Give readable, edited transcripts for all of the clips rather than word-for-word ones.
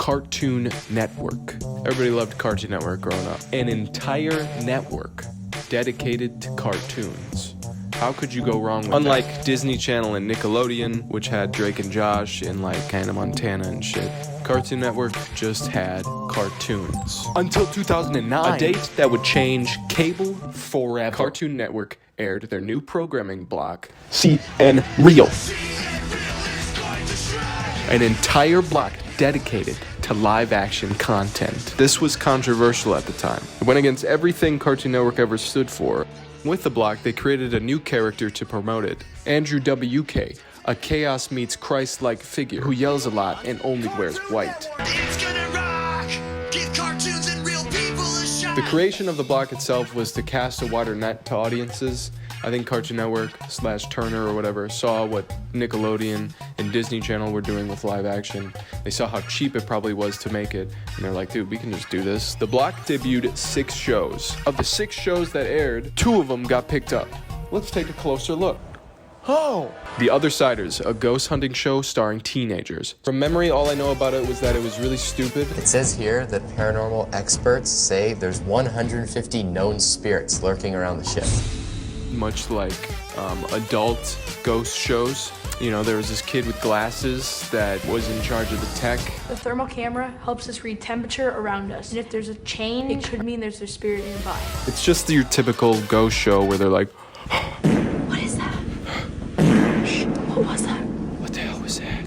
Cartoon Network. Everybody loved Cartoon Network growing up. An entire network dedicated to cartoons. How could you go wrong with Unlike that? Disney Channel and Nickelodeon, which had Drake and Josh and like Hannah Montana and shit, Cartoon Network just had cartoons. Until 2009, a date that would change cable forever. Cartoon Network aired their new programming block, CN Real. An entire block dedicated to live-action content. This was controversial at the time. It went against everything Cartoon Network ever stood for. With the block, they created a new character to promote it, Andrew WK, a chaos meets Christ-like figure who yells a lot and only wears white. It's gonna rock. Give cartoons and real people a shot. The creation of the block itself was to cast a wider net to audiences. I think Cartoon Network / Turner or whatever saw what Nickelodeon and Disney Channel were doing with live action. They saw how cheap it probably was to make it, and they're like, dude, we can just do this. The block debuted 6 shows. Of the 6 shows that aired, 2 of them got picked up. Let's take a closer look. Oh! The Othersiders, a ghost hunting show starring teenagers. From memory, all I know about it was that it was really stupid. It says here that paranormal experts say there's 150 known spirits lurking around the ship. Much like adult ghost shows. You know, there was this kid with glasses that was in charge of the tech. The thermal camera helps us read temperature around us. And if there's a change, it could mean there's a spirit nearby. It's just your typical ghost show where they're like, What is that? What was that? what the hell was that?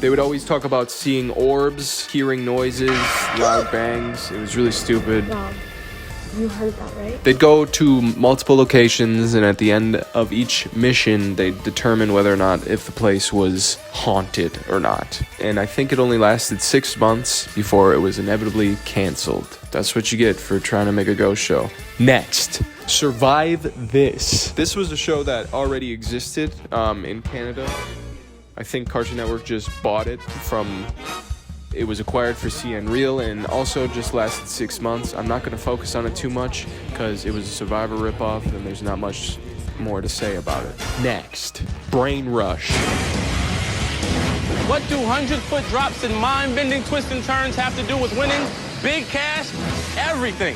They would always talk about seeing orbs, hearing noises, loud bangs. It was really stupid. You heard that, right? They'd go to multiple locations, and at the end of each mission, they'd determine whether or not if the place was haunted or not. And I think it only lasted 6 months before it was inevitably canceled. That's what you get for trying to make a ghost show. Next, Survive This. This was a show that already existed in Canada. I think Cartoon Network just bought it from... It was acquired for CN Real and also just lasted 6 months. I'm not going to focus on it too much because it was a Survivor ripoff and there's not much more to say about it. Next, Brain Rush. What do 100-foot drops and mind-bending twists and turns have to do with winning? Big cash? Everything.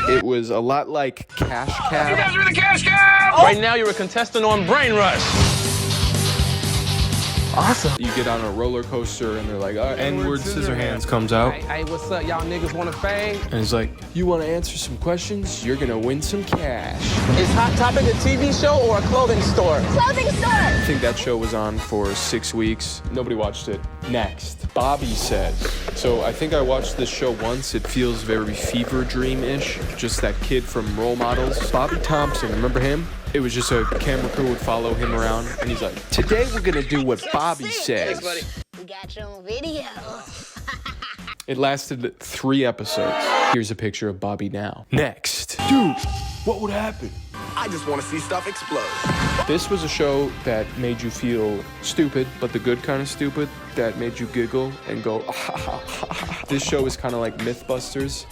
It was a lot like Cash Cab. You guys are in the cash cab! Oh. Right now you're a contestant on Brain Rush. Awesome. You get on a roller coaster and they're like, N-word Scissorhands comes out. Hey, what's up? Y'all niggas want to fame? And he's like, you want to answer some questions? You're going to win some cash. Is Hot Topic a TV show or a clothing store? Clothing store! I think that show was on for 6 weeks. Nobody watched it. Next, Bobb'e Said. So I think I watched this show once. It feels very fever dream-ish. Just that kid from Role Models. Bobby Thompson, remember him? It was just a camera crew would follow him around, and he's like, today we're gonna do what Bobb'e says. We got you on video. It lasted 3 episodes. Here's a picture of Bobb'e now. Next. Dude, what would happen? I just want to see stuff explode. This was a show that made you feel stupid, but the good kind of stupid, that made you giggle and go, This show is kind of like Mythbusters.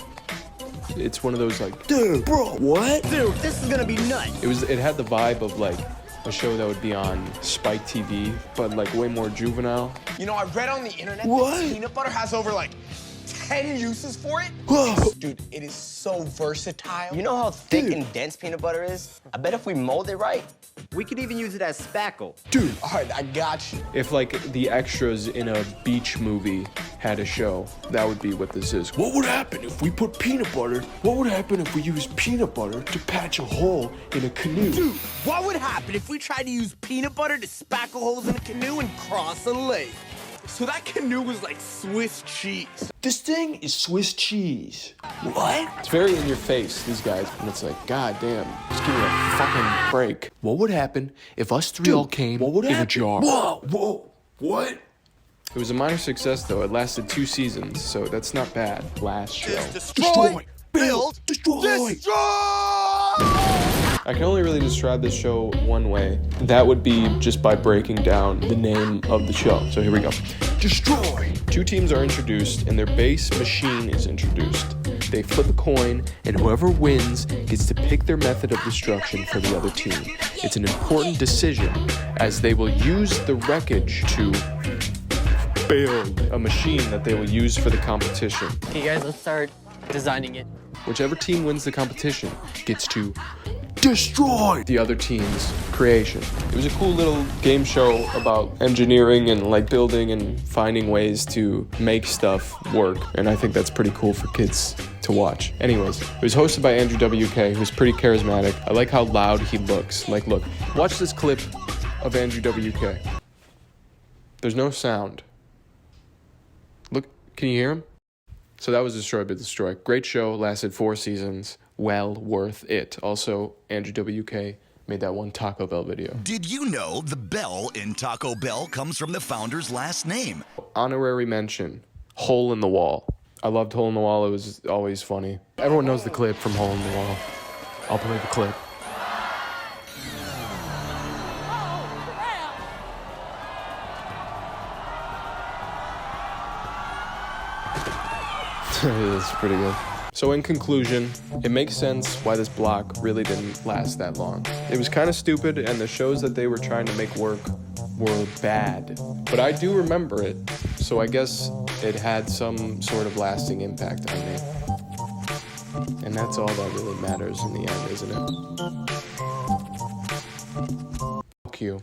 It's one of those like, dude, bro, what? Dude, this is gonna be nuts. It had the vibe of like a show that would be on Spike TV, but like way more juvenile. You know, I read on the internet What? that peanut butter has over like 10 uses for it. Whoa. Dude, it is so versatile. You know how thick and dense peanut butter is? I bet if we mold it right, we could even use it as spackle. Dude, All right, I got you. if like the extras in a beach movie had a show, that would be what this is. What would happen if we put peanut butter? What would happen if we used peanut butter to patch a hole in a canoe? Dude, what would happen if we tried to use peanut butter to spackle holes in a canoe and cross a lake? So that canoe was like Swiss cheese. This thing is Swiss cheese. What? It's very in your face, these guys, and it's like, god damn, just give me a fucking break. What would happen if us three all came in a jar? Whoa, what? It was a minor success though. It lasted 2 seasons, so that's not bad. Last show. Destroy, build, destroy. I can only really describe this show one way. That would be just by breaking down the name of the show. So here we go. Destroy! 2 teams are introduced and their base machine is introduced. They flip a coin and whoever wins gets to pick their method of destruction for the other team. It's an important decision as they will use the wreckage to build a machine that they will use for the competition. Okay, guys, let's start designing it. Whichever team wins the competition gets to destroy the other team's creation. It was a cool little game show about engineering and like building and finding ways to make stuff work. And I think that's pretty cool for kids to watch. Anyways, it was hosted by Andrew WK, who's pretty charismatic. I like how loud he looks. Like, look, watch this clip of Andrew WK. There's no sound. Look, can you hear him? So that was Destroy But Destroy. Great show, lasted 4 seasons. Well worth it. Also, Andrew WK made that one Taco Bell video. Did you know the Bell in Taco Bell comes from the founder's last name? Honorary mention, Hole in the Wall. I loved Hole in the Wall. It was always funny. Everyone knows the clip from Hole in the Wall. I'll play the clip. It's pretty good. So in conclusion, it makes sense why this block really didn't last that long. It was kind of stupid, and the shows that they were trying to make work were bad. But I do remember it, so I guess it had some sort of lasting impact on me. And that's all that really matters in the end, isn't it? Fuck you.